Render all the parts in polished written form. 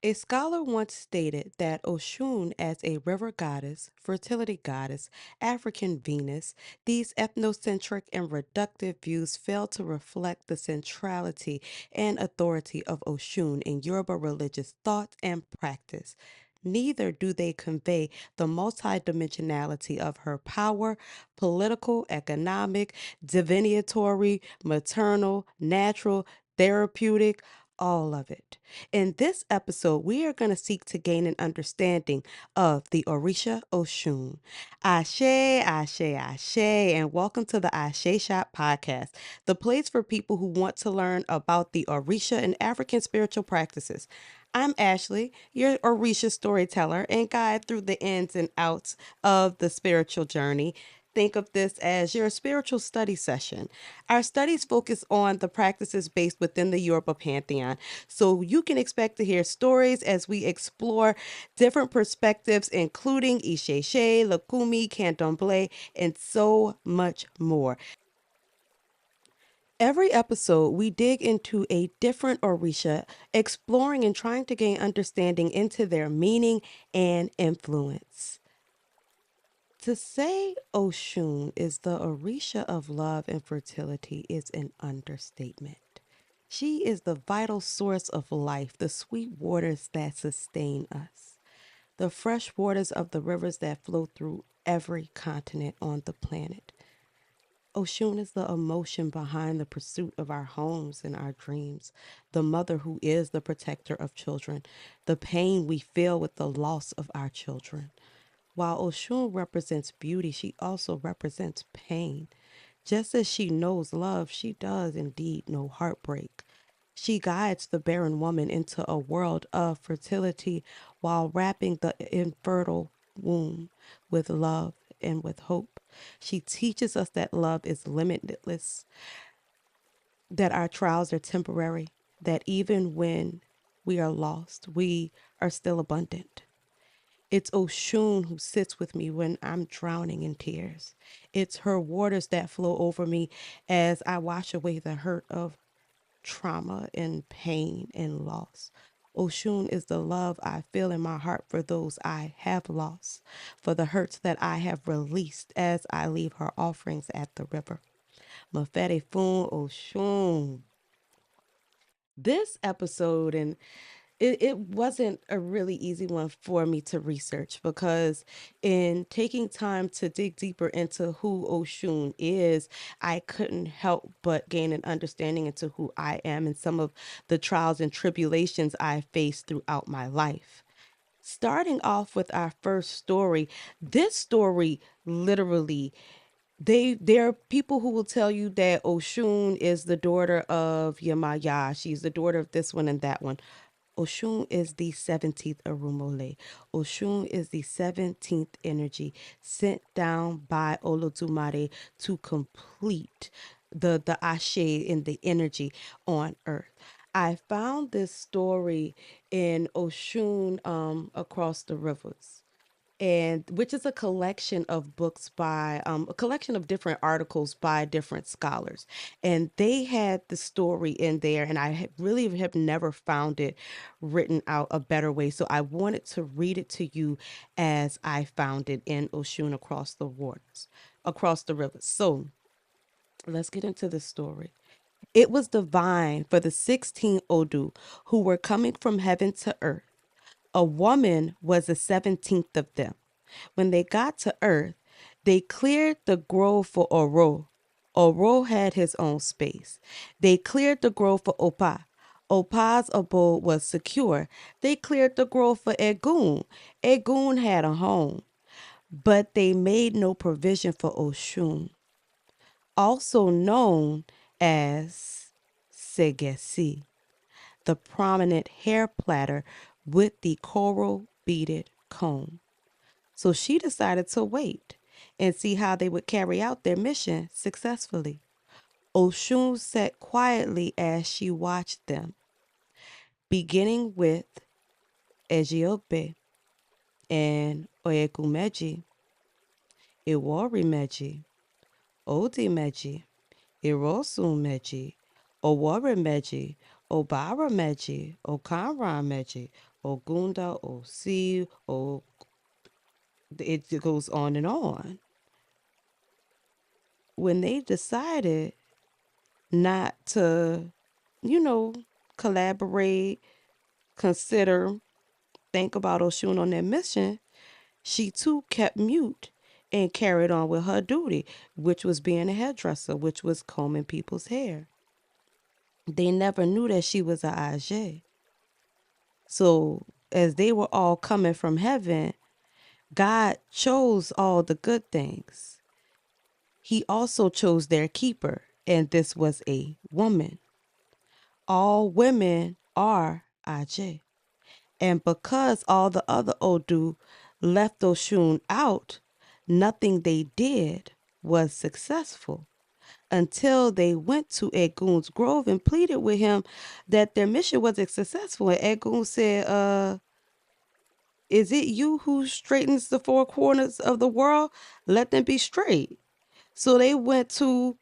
A scholar once stated that Oshun, as a river goddess, fertility goddess, African Venus, these ethnocentric and reductive views fail to reflect the centrality and authority of Oshun in Yoruba religious thought and practice. Neither do they convey the multidimensionality of her power, political, economic, divinatory, maternal, natural, therapeutic, all of it. In this episode, we are going to seek to gain an understanding of the Orisha Oshun. Ashe, Ashe, Ashe, and welcome to the Ashe Shop podcast, the place for people who want to learn about the Orisha and African spiritual practices. I'm Ashley, your Orisha storyteller and guide through the ins and outs of the spiritual journey. Think of this as your spiritual study session. Our studies focus on the practices based within the Yoruba pantheon, so you can expect to hear stories as we explore different perspectives, including Isheshe, Lakumi, Candomblé, and so much more. Every episode, we dig into a different Orisha, exploring and trying to gain understanding into their meaning and influence. To say Oshun is the Orisha of love and fertility is an understatement. She is the vital source of life, the sweet waters that sustain us, the fresh waters of the rivers that flow through every continent on the planet. Oshun is the emotion behind the pursuit of our homes and our dreams, the mother who is the protector of children, the pain we feel with the loss of our children. While Oshun represents beauty, she also represents pain. Just as she knows love, she does indeed know heartbreak. She guides the barren woman into a world of fertility while wrapping the infertile womb with love and with hope. She teaches us that love is limitless, that our trials are temporary, that even when we are lost, we are still abundant. It's Oshun who sits with me when I'm drowning in tears. It's her waters that flow over me as I wash away the hurt of trauma and pain and loss. Oshun is the love I feel in my heart for those I have lost, for the hurts that I have released as I leave her offerings at the river. Mafere Fun Oshun. This episode, and it wasn't a really easy one for me to research because in taking time to dig deeper into who Oshun is, I couldn't help but gain an understanding into who I am and some of the trials and tribulations I faced throughout my life. Starting off with our first story, this story literally there are people who will tell you that Oshun is the daughter of Yamaya. She's the daughter of this one and that one. Oshun is the 17th Arumole. Oshun is the 17th energy sent down by Olodumare to complete the ashe in the energy on earth. I found this story in Oshun Across the Rivers, and which is a collection of books by a collection of different articles by different scholars, and they had the story in there, and really have never found it written out a better way, so I wanted to read it to you as I found it in Oshun Across the Rivers. So let's get into the story. It was divine for the 16 Odu who were coming from heaven to earth. A woman was the 17th of them. When they got to Earth, they cleared the grove for Oro. Oro had his own space. They cleared the grove for Opa. Opa's abode was secure. They cleared the grove for Egun. Egun had a home. But they made no provision for Oshun, also known as Segesi, the prominent hair platter with the coral beaded comb. So she decided to wait and see how they would carry out their mission successfully. Oshun sat quietly as she watched them, beginning with Ejiope and Oyekumeji, Iworimeji, Odimeji, Irosumeji, Oworimeji, Obara Meji, Okanra Meji, Ogunda, Osi, O. It goes on and on. When they decided not to, you know, collaborate, consider, think about Oshun on their mission, she too kept mute and carried on with her duty, which was being a hairdresser, which was combing people's hair. They never knew that she was a Ajay. So as they were all coming from heaven, God chose all the good things. He also chose their keeper, and this was a woman. All women are Ajay. And because all the other Odu left Oshun out, nothing they did was successful until they went to Egun's grove and pleaded with him that their mission wasn't successful. And Egun said, is it you who straightens the four corners of the world? Let them be straight. So they went to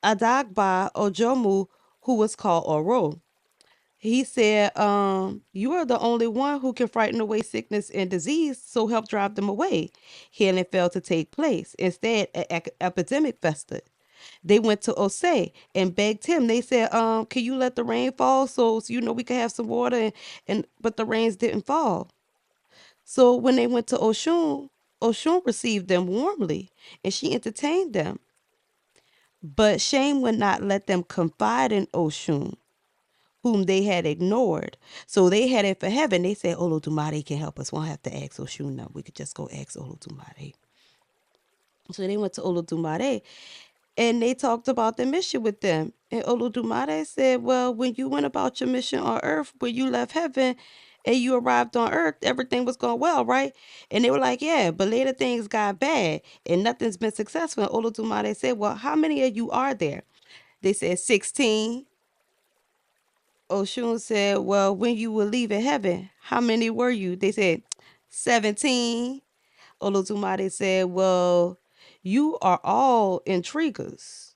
Adagba Ojomu, who was called Oro. He said, you are the only one who can frighten away sickness and disease, so help drive them away. Healing failed to take place. Instead, an epidemic festered. They went to Osei and begged him. They said, can you let the rain fall so you know we can have some water? And but the rains didn't fall. So when they went to Oshun, Oshun received them warmly and she entertained them. But shame would not let them confide in Oshun, whom they had ignored. So they had it for heaven. They said, Olodumare can help us. We won't have to ask Oshun now. We could just go ask Olodumare. So they went to Olodumare and they talked about the mission with them. And Olodumare said, well, when you went about your mission on earth, when you left heaven and you arrived on earth, everything was going well, right? And they were like, yeah, but later things got bad and nothing's been successful. And Olodumare said, well, how many of you are there? They said 16. Oshun said, well, when you were leaving heaven, how many were you? They said 17. Olodumare said, well, you are all intriguers.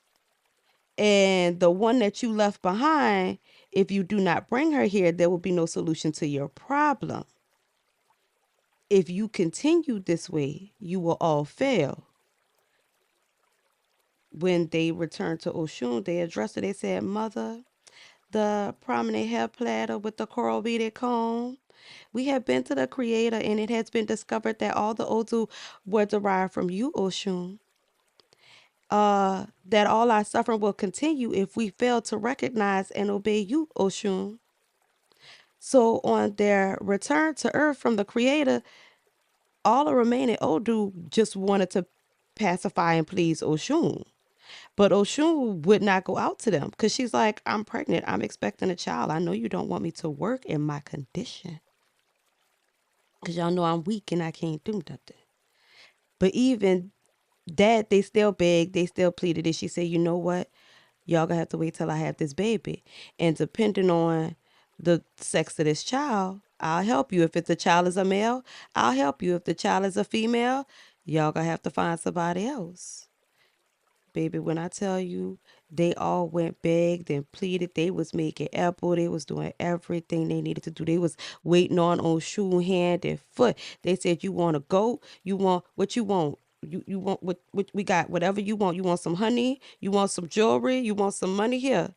And the one that you left behind, if you do not bring her here, there will be no solution to your problem. If you continue this way, you will all fail. When they returned to Oshun, they addressed her. They said, Mother, the prominent hair platter with the coral beaded comb, we have been to the Creator, and it has been discovered that all the Odu were derived from you, Oshun. That all our suffering will continue if we fail to recognize and obey you, Oshun. So on their return to Earth from the Creator, all the remaining Odu just wanted to pacify and please Oshun. But Oshun would not go out to them because she's like, I'm pregnant. I'm expecting a child. I know you don't want me to work in my condition because y'all know I'm weak and I can't do nothing. But even that, they still begged, they still pleaded. And she said, you know what? Y'all gonna have to wait till I have this baby. And depending on the sex of this child, I'll help you. If it's a child is a male, I'll help you. If the child is a female, y'all gonna have to find somebody else. Baby, when I tell you, they all went begged and pleaded. They was making apple. They was doing everything they needed to do. They was waiting on shoe, hand, and foot. They said, you want a goat? You want what you want? You want what we got, whatever you want. You want some honey? You want some jewelry? You want some money here?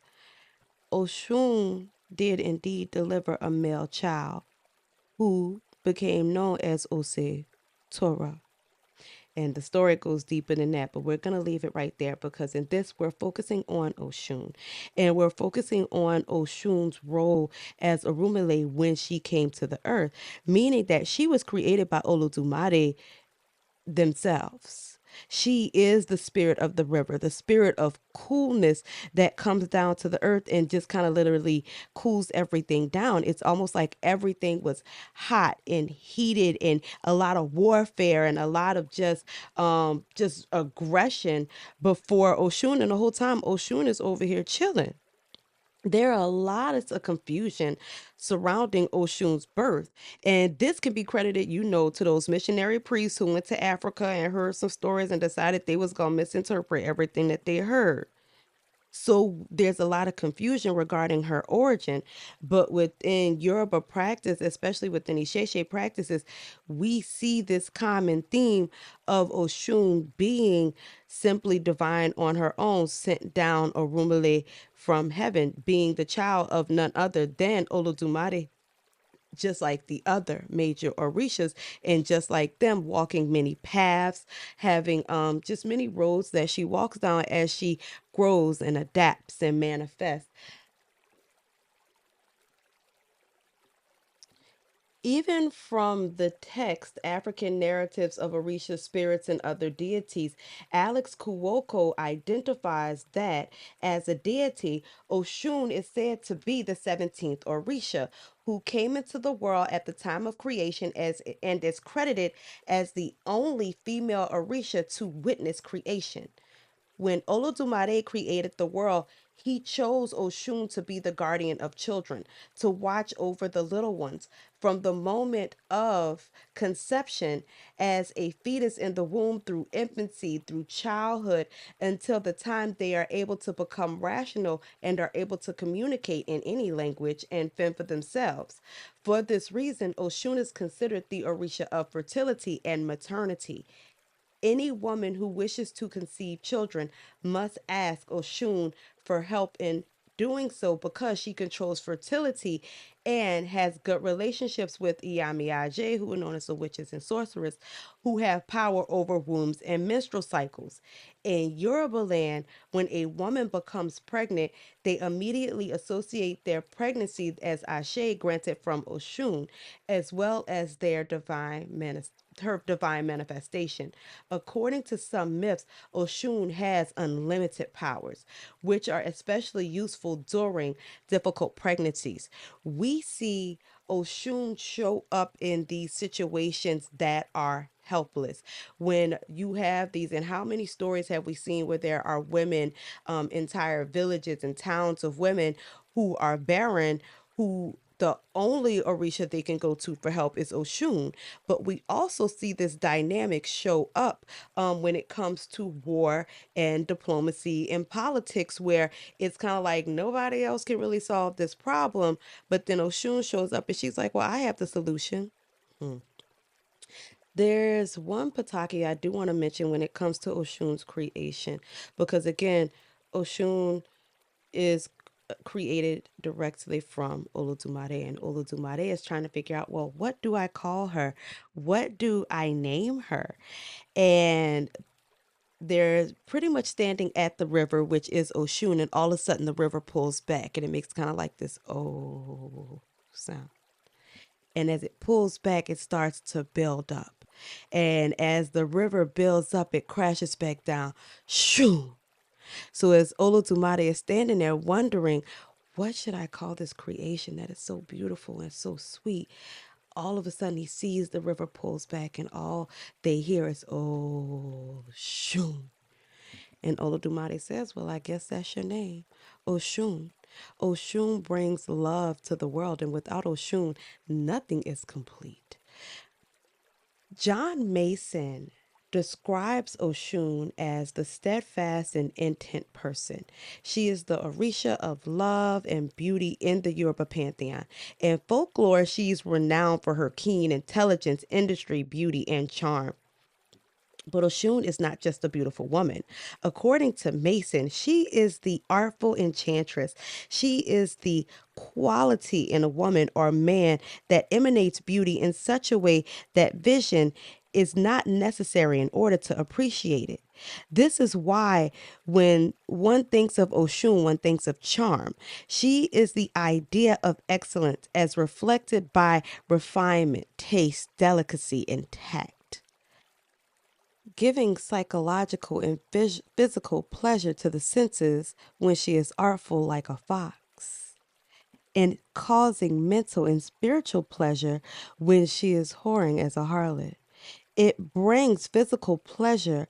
Oshun did indeed deliver a male child who became known as Ose Torah. And the story goes deeper than that, but we're going to leave it right there because in this, we're focusing on Oshun. And we're focusing on Oshun's role as Orumile when she came to the earth, meaning that she was created by Olodumare themselves. She is the spirit of the river, the spirit of coolness that comes down to the earth and just kind of literally cools everything down. It's almost like everything was hot and heated and a lot of warfare and a lot of just aggression before Oshun. And the whole time Oshun is over here chilling. There are a lot of confusion surrounding Oshun's birth. And this can be credited, to those missionary priests who went to Africa and heard some stories and decided they was going to misinterpret everything that they heard. So there's a lot of confusion regarding her origin. But within Yoruba practice, especially within Isheshe practices, we see this common theme of Oshun being simply divine on her own, sent down Orumile from heaven, being the child of none other than Olodumare, just like the other major orishas, and just like them, walking many paths, having just many roads that she walks down as she grows and adapts and manifests. Even from the text, African narratives of Orisha spirits and other deities, Alex Kuoko identifies that as a deity, Oshun is said to be the 17th Orisha, who came into the world at the time of creation as and is credited as the only female Orisha to witness creation. When Olodumare created the world, he chose Oshun to be the guardian of children, to watch over the little ones from the moment of conception as a fetus in the womb, through infancy, through childhood, until the time they are able to become rational and are able to communicate in any language and fend for themselves. For this reason, Oshun is considered the Orisha of fertility and maternity. Any woman who wishes to conceive children must ask Oshun for help in doing so, because she controls fertility and has good relationships with Iyamiaje, who are known as the witches and sorcerers, who have power over wombs and menstrual cycles. In Yoruba land, when a woman becomes pregnant, they immediately associate their pregnancy as Ashe granted from Oshun, as well as their her divine manifestation. According to some myths, Oshun has unlimited powers, which are especially useful during difficult pregnancies. We see Oshun show up in these situations that are helpless. When you have these, and how many stories have we seen where there are women, entire villages and towns of women who are barren, who the only Orisha they can go to for help is Oshun. But we also see this dynamic show up when it comes to war and diplomacy and politics, where it's kind of like nobody else can really solve this problem. But then Oshun shows up and she's like, well, I have the solution. Hmm. There's one Pataki I do want to mention when it comes to Oshun's creation, because again, Oshun is created directly from Olodumare, and Olodumare is trying to figure out, well, what do I call her? What do I name her? And they're pretty much standing at the river, which is Oshun, and all of a sudden the river pulls back and it makes kind of like this oh sound. And as it pulls back, it starts to build up. And as the river builds up, it crashes back down. Shoo! So as Olotumare is standing there wondering, what should I call this creation that is so beautiful and so sweet? All of a sudden he sees the river pulls back and all they hear is, oh, shoo. And Olodumare says, well, I guess that's your name, Oshun. Oshun brings love to the world, and without Oshun, nothing is complete. John Mason describes Oshun as the steadfast and intent person. She is the Orisha of love and beauty in the Yoruba pantheon. In folklore, she's renowned for her keen intelligence, industry, beauty, and charm. But Oshun is not just a beautiful woman. According to Mason, she is the artful enchantress. She is the quality in a woman or man that emanates beauty in such a way that vision is not necessary in order to appreciate it. This is why when one thinks of Oshun, one thinks of charm. She is the idea of excellence as reflected by refinement, taste, delicacy, and tact, giving psychological and physical pleasure to the senses when she is artful like a fox, and causing mental and spiritual pleasure when she is whoring as a harlot. It brings physical pleasure.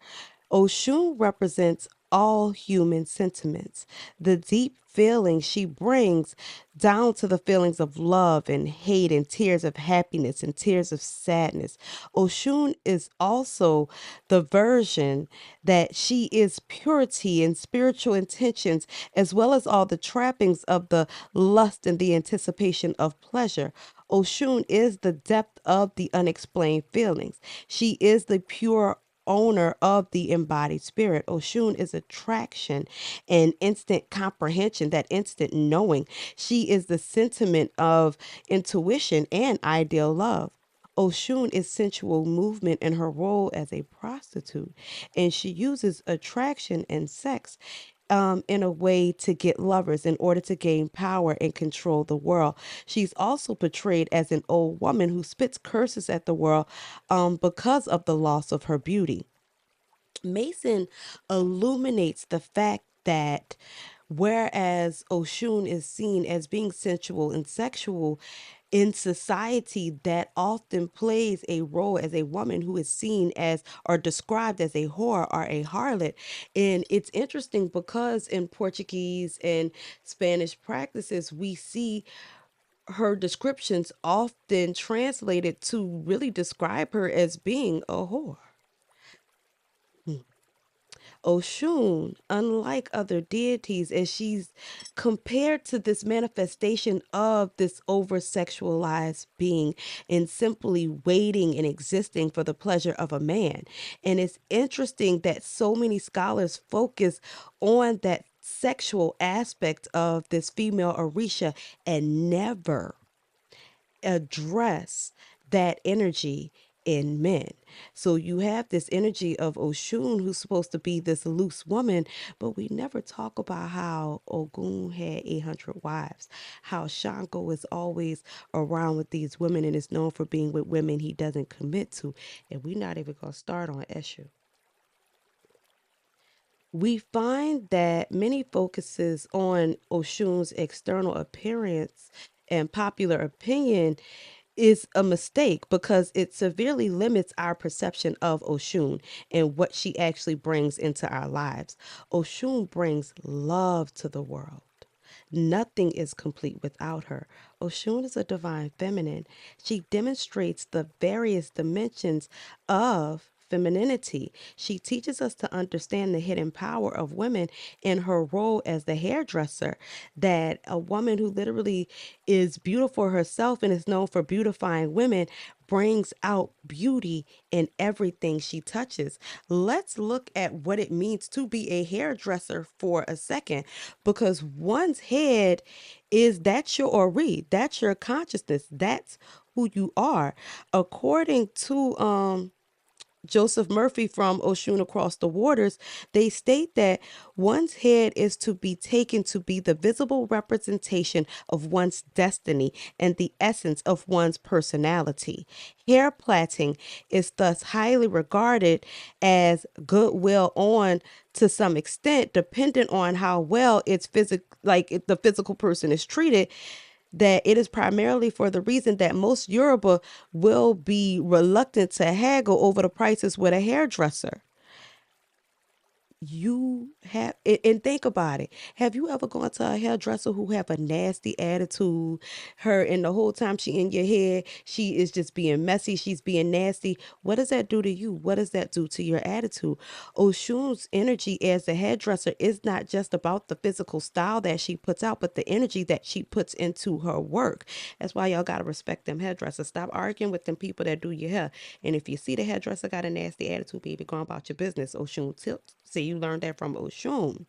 Oshun represents all human sentiments. The deep feelings she brings down to the feelings of love and hate and tears of happiness and tears of sadness. Oshun is also the version that she is purity and spiritual intentions, as well as all the trappings of the lust and the anticipation of pleasure. Oshun is the depth of the unexplained feelings. She is the pure owner of the embodied spirit. Oshun is attraction and instant comprehension, that instant knowing. She is the sentiment of intuition and ideal love. Oshun is sensual movement in her role as a prostitute, and she uses attraction and sex in a way to get lovers in order to gain power and control the world. She's also portrayed as an old woman who spits curses at the world because of the loss of her beauty. Mason illuminates the fact that whereas Oshun is seen as being sensual and sexual, in society that often plays a role as a woman who is seen as or described as a whore or a harlot. And it's interesting because in Portuguese and Spanish practices, we see her descriptions often translated to really describe her as being a whore. Oshun, unlike other deities, as she's compared to this manifestation of this over sexualized being and simply waiting and existing for the pleasure of a man. And it's interesting that so many scholars focus on that sexual aspect of this female Orisha and never address that energy in men. So you have this energy of Oshun who's supposed to be this loose woman, but we never talk about how Ogun had 800 wives, how Shango is always around with these women and is known for being with women he doesn't commit to. And we're not even going to start on Eshu. We find that many focuses on Oshun's external appearance and popular opinion is a mistake because it severely limits our perception of Oshun and what she actually brings into our lives. Oshun brings love to the world. Nothing is complete without her. Oshun is a divine feminine. She demonstrates the various dimensions of femininity. She teaches us to understand the hidden power of women in her role as the hairdresser, that a woman who literally is beautiful herself and is known for beautifying women brings out beauty in everything she touches. Let's look at what it means to be a hairdresser for a second, because one's head is that's your ori, that's your consciousness, that's who you are. According to Joseph Murphy from Oshun Across the Waters, they state that one's head is to be taken to be the visible representation of one's destiny and the essence of one's personality. Hair plaiting is thus highly regarded as goodwill on to some extent, dependent on how well it's the physical person is treated, that it is primarily for the reason that most Yoruba will be reluctant to haggle over the prices with a hairdresser. You have and think about it. Have you ever gone to a hairdresser who have a nasty attitude? Her and the whole time she in your head, she is just being messy. She's being nasty. What does that do to you? What does that do to your attitude? Oshun's energy as a hairdresser is not just about the physical style that she puts out, but the energy that she puts into her work. That's why y'all gotta respect them hairdressers. Stop arguing with them people that do your hair. And if you see the hairdresser got a nasty attitude, baby, go on about your business. Oshun tips. See, you learned that from Oshun.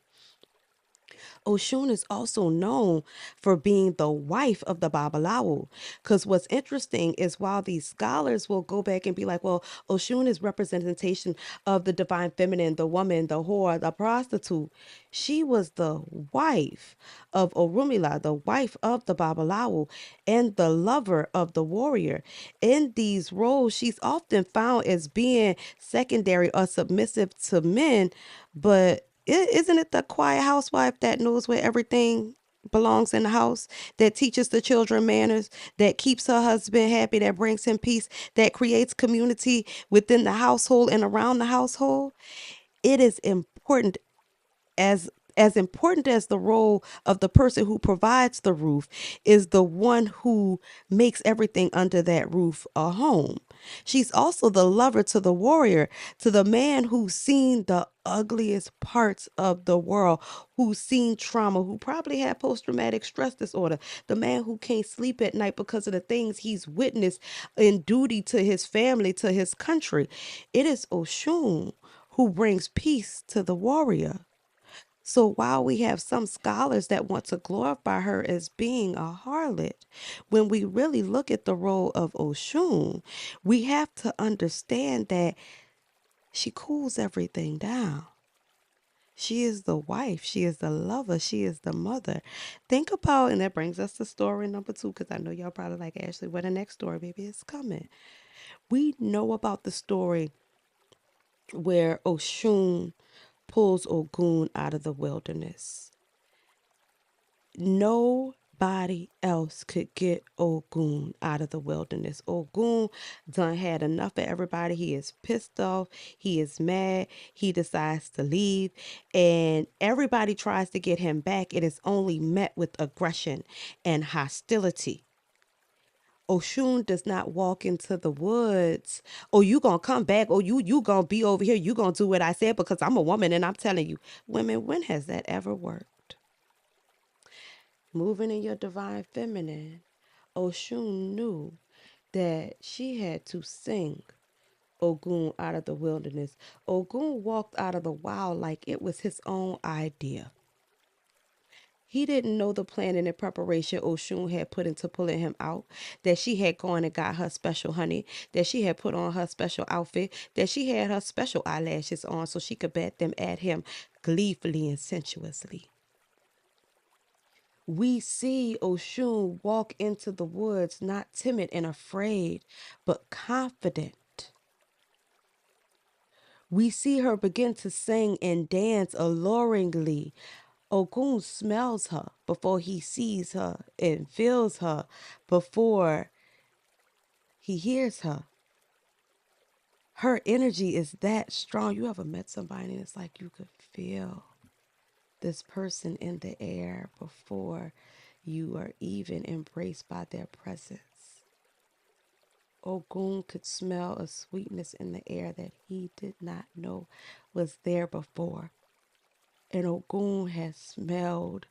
Oshun is also known for being the wife of the Babalawo. Because what's interesting is while these scholars will go back and be like, well, Oshun is representation of the divine feminine, the woman, the whore, the prostitute. She was the wife of Orumila, the wife of the Babalawo, and the lover of the warrior. In these roles, she's often found as being secondary or submissive to men, but isn't it the quiet housewife that knows where everything belongs in the house, that teaches the children manners, that keeps her husband happy, that brings him peace, that creates community within the household and around the household? It is important as as important as the role of the person who provides the roof is the one who makes everything under that roof a home. She's also the lover to the warrior, to the man who's seen the ugliest parts of the world, who's seen trauma, who probably had post traumatic stress disorder, the man who can't sleep at night because of the things he's witnessed in duty to his family, to his country. It is Oshun who brings peace to the warrior. So while we have some scholars that want to glorify her as being a harlot, when we really look at the role of Oshun, we have to understand that she cools everything down. She is the wife. She is the lover. She is the mother. Think about, and that brings us to story number two, because I know y'all probably like, Ashley, what the next story, baby, is coming. We know about the story where Oshun pulls Ogun out of the wilderness. Nobody else could get Ogun out of the wilderness. Ogun done had enough of everybody. He is pissed off. He is mad. He decides to leave. And everybody tries to get him back. It is only met with aggression and hostility. Oshun does not walk into the woods. Oh, you gonna come back. Oh, you gonna be over here. You gonna do what I said because I'm a woman and I'm telling you. Women, when has that ever worked? Moving in your divine feminine, Oshun knew that she had to sing Ogun out of the wilderness. Ogun walked out of the wild like it was his own idea. He didn't know the planning and preparation Oshun had put into pulling him out, that she had gone and got her special honey, that she had put on her special outfit, that she had her special eyelashes on so she could bat them at him gleefully and sensuously. We see Oshun walk into the woods not timid and afraid, but confident. We see her begin to sing and dance alluringly. Ogun smells her before he sees her and feels her before he hears her. Her energy is that strong. You ever met somebody and it's like you could feel this person in the air before you are even embraced by their presence. Ogun could smell a sweetness in the air that he did not know was there before. And Ogun has smelled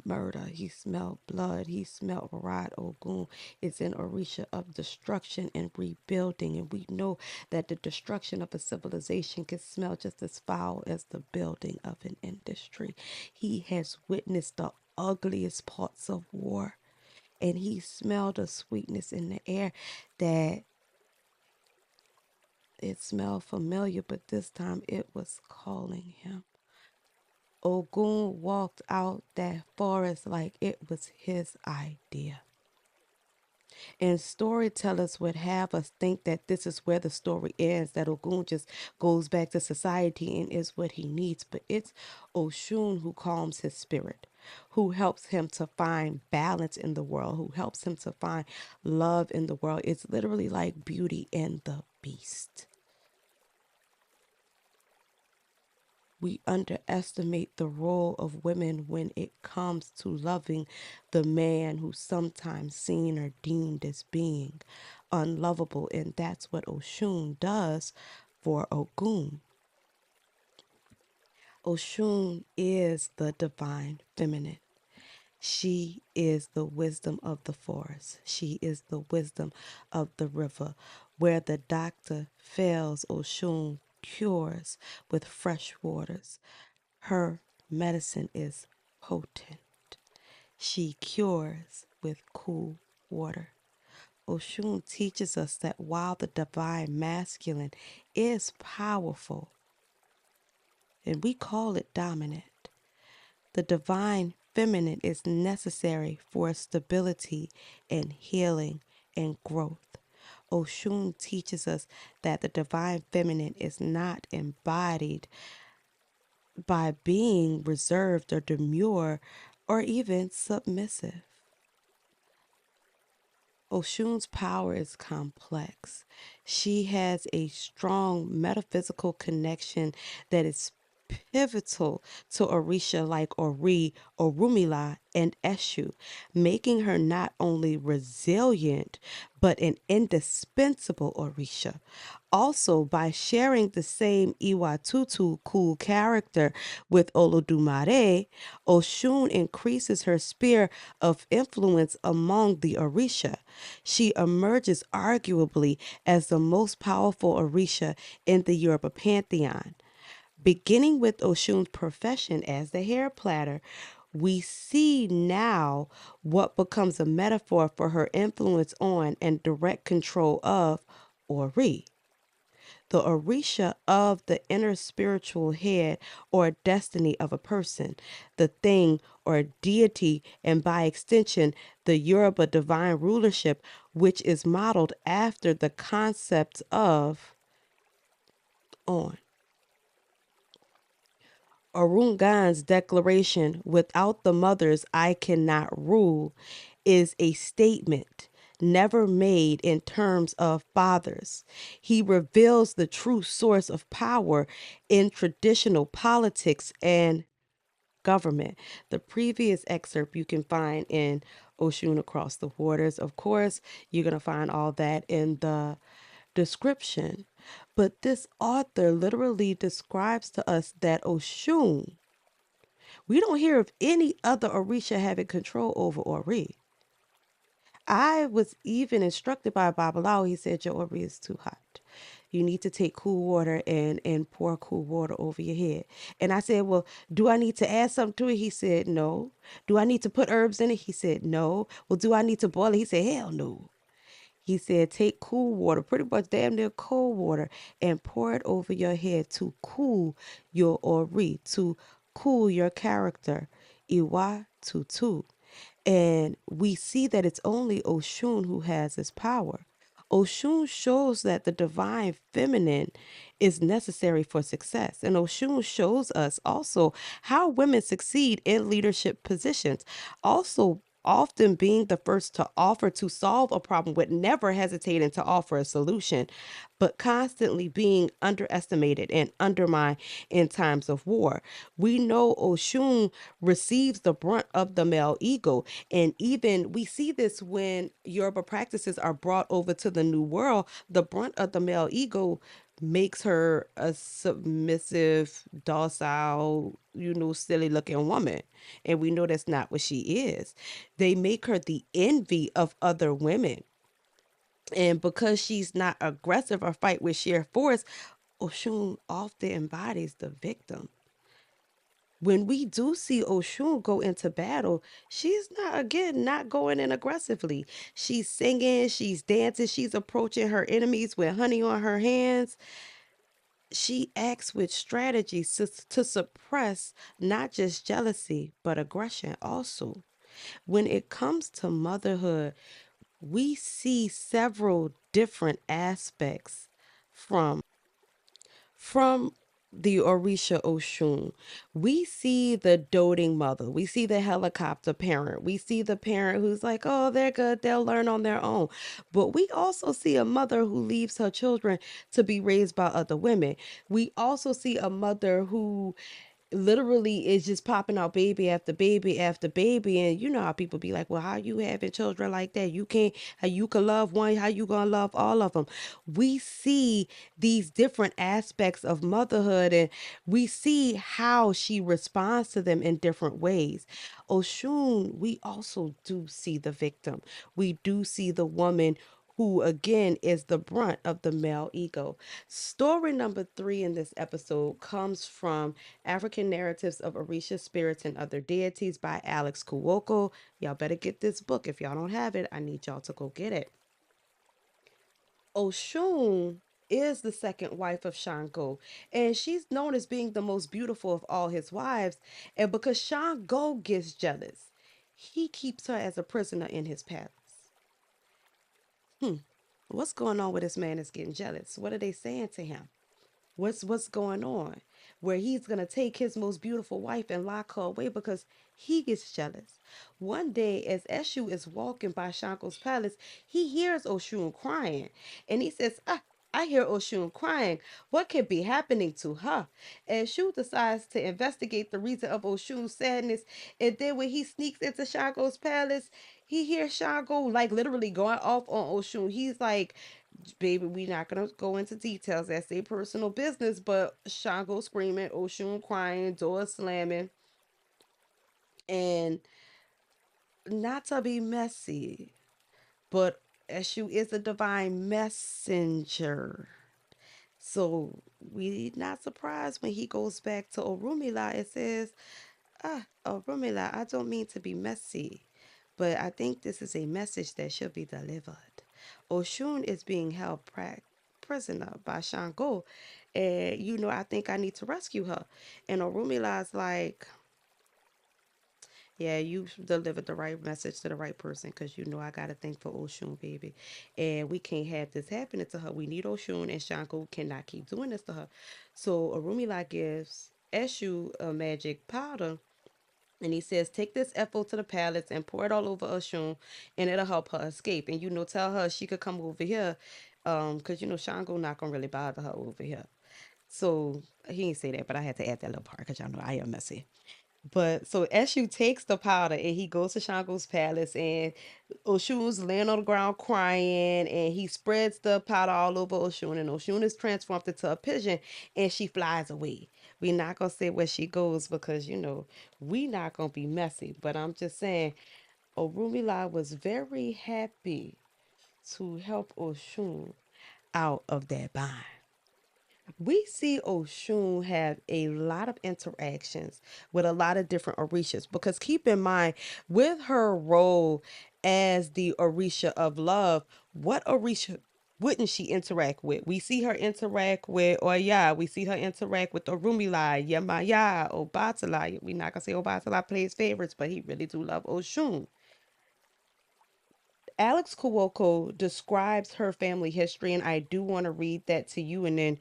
murder. He smelled blood. He smelled Rod. Ogun is an Orisha of destruction and rebuilding. And we know that the destruction of a civilization can smell just as foul as the building of an industry. He has witnessed the ugliest parts of war. And he smelled a sweetness in the air that it smelled familiar, but this time it was calling him. Ogun walked out that forest like it was his idea. And storytellers would have us think that this is where the story ends, that Ogun just goes back to society and is what he needs. But it's Oshun who calms his spirit, who helps him to find balance in the world, who helps him to find love in the world. It's literally like Beauty and the Beast. We underestimate the role of women when it comes to loving the man who's sometimes seen or deemed as being unlovable. And that's what Oshun does for Ogun. Oshun is the divine feminine. She is the wisdom of the forest. She is the wisdom of the river. Where the doctor fails, Oshun cures with fresh waters. Her medicine is potent. She cures with cool water. Oshun teaches us that while the divine masculine is powerful, and we call it dominant, the divine feminine is necessary for stability and healing and growth. Oshun teaches us that the divine feminine is not embodied by being reserved or demure or even submissive. Oshun's power is complex. She has a strong metaphysical connection that is pivotal to Orisha like Ori, Orumila, and Eshu, making her not only resilient but an indispensable Orisha. Also, by sharing the same Iwatutu cool character with Olodumare, Oshun increases her sphere of influence among the Orisha. She emerges arguably as the most powerful Orisha in the Yoruba pantheon. Beginning with Oshun's profession as the hair platter, we see now what becomes a metaphor for her influence on and direct control of Ori, the Orisha of the inner spiritual head or destiny of a person, the thing or deity, and by extension, the Yoruba divine rulership, which is modeled after the concept of on. Orungan's declaration, without the mothers, I cannot rule, is a statement never made in terms of fathers. He reveals the true source of power in traditional politics and government. The previous excerpt you can find in Oshun Across the Waters. Of course, you're going to find all that in the description. But this author literally describes to us that Oshun, we don't hear of any other Orisha having control over Ori. I was even instructed by Babalawo. He said, your Ori is too hot. You need to take cool water and pour cool water over your head. And I said, well, do I need to add something to it? He said, no. Do I need to put herbs in it? He said, no. Well, do I need to boil it? He said, hell no. He said, take cool water, pretty much damn near cold water, and pour it over your head to cool your Ori, to cool your character. Iwa tutu. And we see that it's only Oshun who has this power. Oshun shows that the divine feminine is necessary for success. And Oshun shows us also how women succeed in leadership positions. Also, often being the first to offer to solve a problem with never hesitating to offer a solution, but constantly being underestimated and undermined in times of war. We know Oshun receives the brunt of the male ego. And even we see this when Yoruba practices are brought over to the New World, the brunt of the male ego makes her a submissive, docile, silly looking woman. And we know that's not what she is. They make her the envy of other women. And because she's not aggressive or fight with sheer force, Oshun often embodies the victim. When we do see Oshun go into battle, she's not, again, not going in aggressively. She's singing, she's dancing, she's approaching her enemies with honey on her hands. She acts with strategies to suppress not just jealousy, but aggression also. When it comes to motherhood, we see several different aspects from from the Orisha Oshun. We see the doting mother. We see the helicopter parent. We see the parent who's like, oh, they're good. They'll learn on their own. But we also see a mother who leaves her children to be raised by other women. We also see a mother who literally is just popping out baby after baby after baby. And you know how people be like, well, how you having children like that? You can't, how you can love one, how you gonna love all of them? We see these different aspects of motherhood, and we see how she responds to them in different ways. Oshun, we also do see the victim. We do see the woman who again is the brunt of the male ego. Story number 3 in this episode comes from African Narratives of Orisha Spirits and Other Deities by Alex Kuwoko. Y'all better get this book. If y'all don't have it, I need y'all to go get it. Oshun is the second wife of Shango, and she's known as being the most beautiful of all his wives. And because Shango gets jealous, he keeps her as a prisoner in his palace. What's going on with this man that's getting jealous? What are they saying to him? What's going on? Where he's gonna take his most beautiful wife and lock her away because he gets jealous. One day, as Eshu is walking by Shanko's palace, he hears Oshun crying, and he says, "Ah." I hear Oshun crying. What could be happening to her? And Shu decides to investigate the reason of Oshun's sadness. And then when he sneaks into Shango's palace, he hears Shango like literally going off on Oshun. He's like, baby, we not gonna go into details. That's their personal business. But Shango screaming, Oshun crying, door slamming, and not to be messy, but Eshu is a divine messenger. So we not surprised when he goes back to Orumila and says, "Ah, Orumila, I don't mean to be messy, but I think this is a message that should be delivered. Oshun is being held prisoner by Shango, and I think I need to rescue her." And Orumila's like, yeah, you delivered the right message to the right person because I got to think for Oshun, baby. And we can't have this happening to her. We need Oshun, and Shango cannot keep doing this to her. So Arumila gives Eshu a magic powder, and he says, take this Efo to the palace and pour it all over Oshun, and it'll help her escape. And, tell her she could come over here because, Shango not going to really bother her over here. So he didn't say that, but I had to add that little part because y'all know I am messy. But so Eshu takes the powder and he goes to Shango's palace, and Oshun's laying on the ground crying, and he spreads the powder all over Oshun, and Oshun is transformed into a pigeon and she flies away. We're not gonna say where she goes because we not gonna be messy. But I'm just saying Orumila was very happy to help Oshun out of that bind. We see Oshun have a lot of interactions with a lot of different Orishas because keep in mind, with her role as the Orisha of love, what Orisha wouldn't she interact with? We see her interact with Oya, we see her interact with Orumila, Yemaya, Obatala. We not gonna say Obatala plays favorites, but he really do love Oshun. Alex Kuoko describes her family history, and I do want to read that to you, and then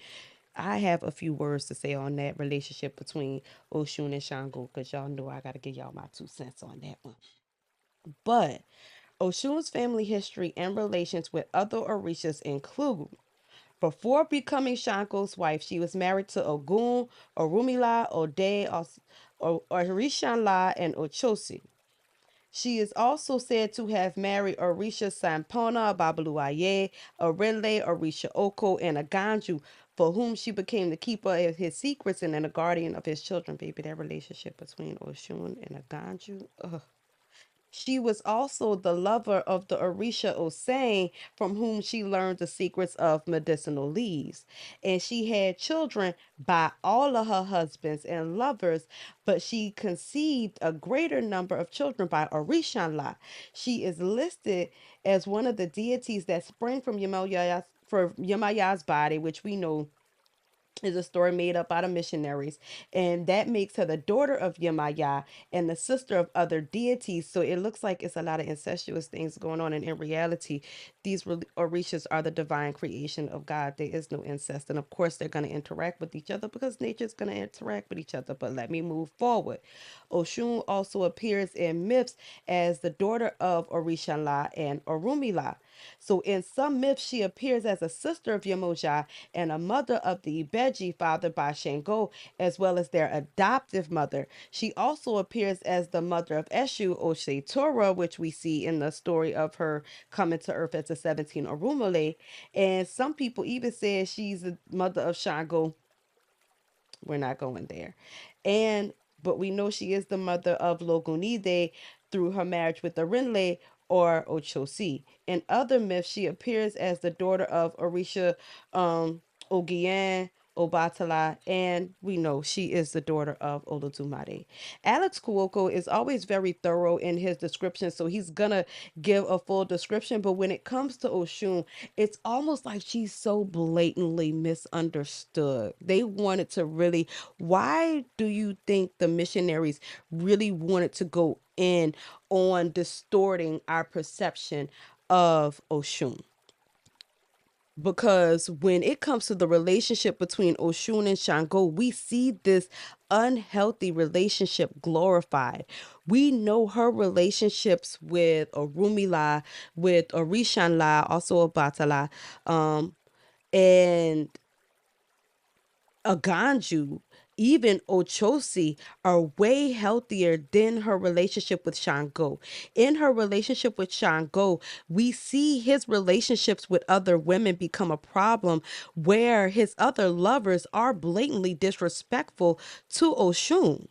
I have a few words to say on that relationship between Oshun and Shango because y'all know I got to give y'all my 2 cents on that one. But Oshun's family history and relations with other Orishas include before becoming Shango's wife, she was married to Ogun, Orumila, Ode, Orishanla, and Ochosi. She is also said to have married Orisha Sampona, Babaluaye, Orenle, Orisha Oko, and Aganju, for whom she became the keeper of his secrets and then a guardian of his children. Baby, that relationship between Oshun and Aganju. Ugh. She was also the lover of the Orisha Osane, from whom she learned the secrets of medicinal leaves. And she had children by all of her husbands and lovers, but she conceived a greater number of children by Orishanla. She is listed as one of the deities that spring from Yemaya's body, which we know is a story made up out of missionaries, and that makes her the daughter of Yemaya and the sister of other deities. So it looks like it's a lot of incestuous things going on, and in reality, these orishas are the divine creation of God. There is no incest, and of course, they're going to interact with each other because nature's going to interact with each other. But let me move forward. Oshun also appears in myths as the daughter of Orishala and Orumila. So in some myths, she appears as a sister of Yemoja and a mother of the Ibeji fathered by Shango, as well as their adoptive mother. She also appears as the mother of Eshu Oshe Torah, which we see in the story of her coming to earth as a 17 Orumale. And some people even say she's the mother of Shango. We're not going there. And but we know she is the mother of Logunide through her marriage with Arinle or Ochosi. In other myths, she appears as the daughter of Orisha Ogian, Obatala, and we know she is the daughter of Olodumare. Alex Kuoko is always very thorough in his description, so he's gonna give a full description. But when it comes to Oshun, it's almost like she's so blatantly misunderstood. They wanted to really, why do you think the missionaries really wanted to go in on distorting our perception of Oshun? Because when it comes to the relationship between Oshun and Shango, we see this unhealthy relationship glorified. We know her relationships with Orumila, with Orishanla, also Obatala, And Aganju, even Ochosi, are way healthier than her relationship with Shango. In her relationship with Shango, we see his relationships with other women become a problem where his other lovers are blatantly disrespectful to Oshun.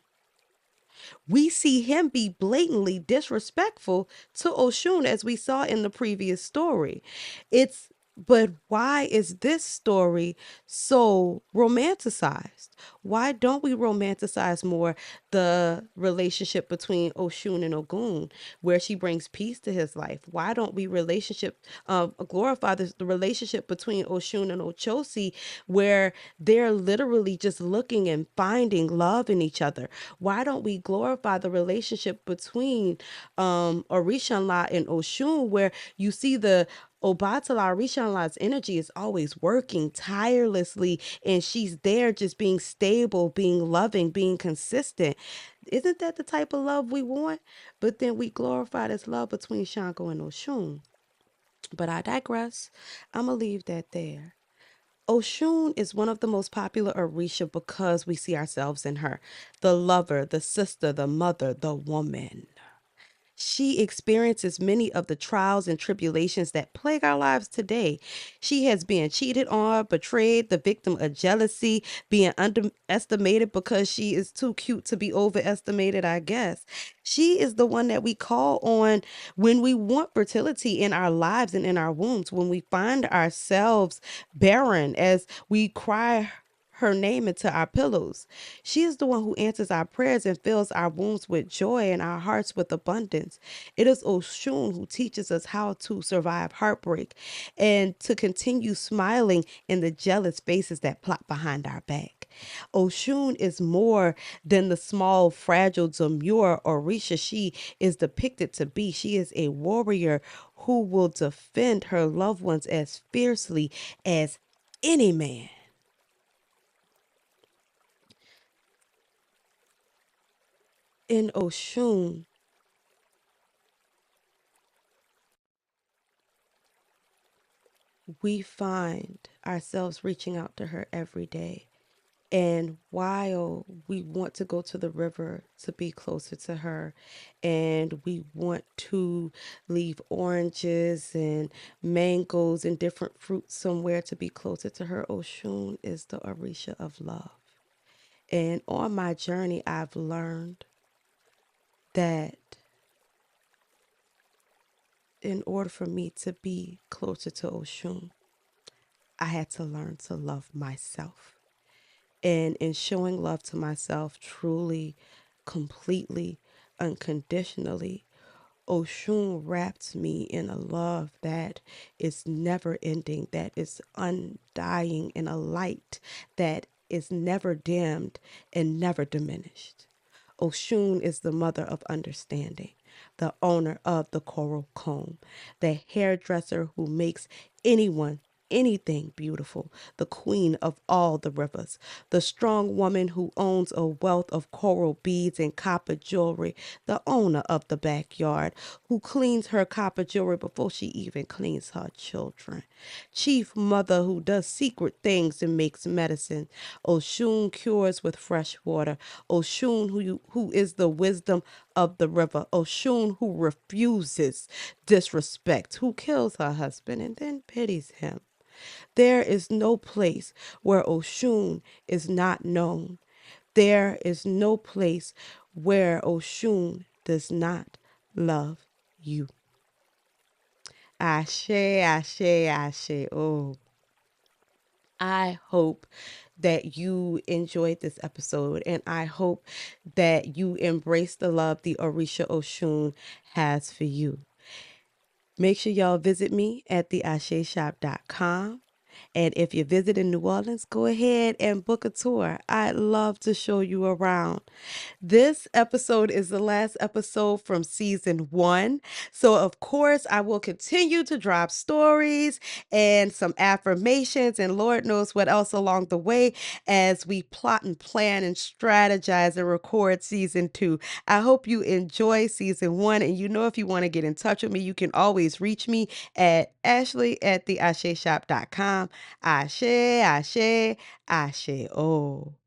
We see him be blatantly disrespectful to Oshun as we saw in the previous story. It's but why is this story so romanticized? Why don't we romanticize more the relationship between Oshun and Ogun, where she brings peace to his life? Why don't we glorify the relationship between Oshun and Ochosi, where they're literally just looking and finding love in each other? Why don't we glorify the relationship between Orisha and Oshun, where you see the Obatala, Rishanla's energy is always working tirelessly, and she's there just being stable, being loving, being consistent. Isn't that the type of love we want? But then we glorify this love between Shango and Oshun. But I digress. I'm going to leave that there. Oshun is one of the most popular Orisha because we see ourselves in her. The lover, the sister, the mother, the woman. She experiences many of the trials and tribulations that plague our lives today. She has been cheated on, betrayed, the victim of jealousy, being underestimated because she is too cute to be overestimated, I guess. She is the one that we call on when we want fertility in our lives and in our wombs, when we find ourselves barren, as we cry her name into our pillows. She is the one who answers our prayers and fills our wombs with joy and our hearts with abundance. It is Oshun who teaches us how to survive heartbreak and to continue smiling in the jealous faces that plot behind our back. Oshun is more than the small, fragile, demure Orisha she is depicted to be. She is a warrior who will defend her loved ones as fiercely as any man. In Oshun, we find ourselves reaching out to her every day. And while we want to go to the river to be closer to her, and we want to leave oranges and mangoes and different fruits somewhere to be closer to her, Oshun is the Orisha of love. And on my journey, I've learned that in order for me to be closer to Oshun, I had to learn to love myself. And in showing love to myself truly, completely, unconditionally, Oshun wrapped me in a love that is never ending, that is undying, in a light that is never dimmed and never diminished. Oshun is the mother of understanding, the owner of the coral comb, the hairdresser who makes anyone anything beautiful, the queen of all the rivers, the strong woman who owns a wealth of coral beads and copper jewelry, the owner of the backyard, who cleans her copper jewelry before she even cleans her children, chief mother who does secret things and makes medicine. Oshun cures with fresh water. Oshun who is the wisdom of the river. Oshun who refuses disrespect, who kills her husband and then pities him. There is no place where Oshun is not known. There is no place where Oshun does not love you. Ashe, ashe, ashe. Oh, I hope that you enjoyed this episode, and I hope that you embrace the love the Orisha Oshun has for you. Make sure y'all visit me at theasheshop.com. And if you're visiting New Orleans, go ahead and book a tour. I'd love to show you around. This episode is the last episode from season 1. So, of course, I will continue to drop stories and some affirmations and Lord knows what else along the way as we plot and plan and strategize and record season 2. I hope you enjoy season 1. And if you want to get in touch with me, you can always reach me at Ashley at theasheshop.com. Ashe, Ashe, Ashe. Oh.